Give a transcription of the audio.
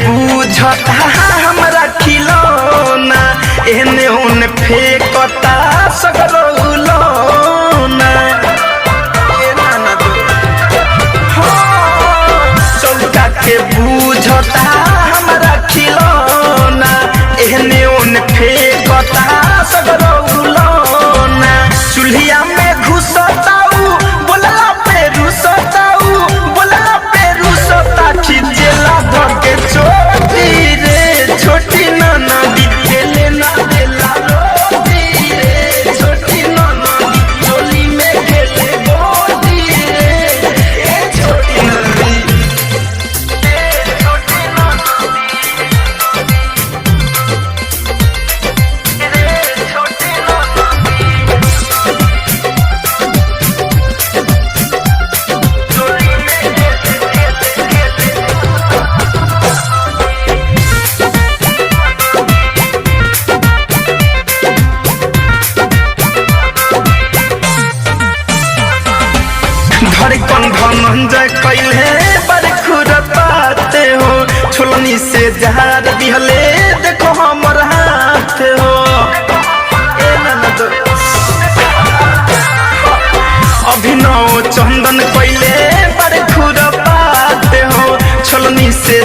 बूझता हमरा खिलौना एहने ओने फेंकता सगरौलौना चौका के बूझता हमरा खिलौना एहने ओने फेंकता सगरौलौना चूल्हिया में घुसताऊ बोलला पे रुसताऊ बोलला पे रुसता खिचेला धके छोटी रे छोटी नाना दिखेले ना देला रोटी रे छोटी नाना चोली में खेले गोटी रे ए छोटी नाना धड़कन धनंजय कैले बड़ खुरपाते हो छोलनी से जहार दिहले देखो हमर हाथ हो ए ननद अभिनव चंदन कैले बड़ खुरपाते हो छोलनी से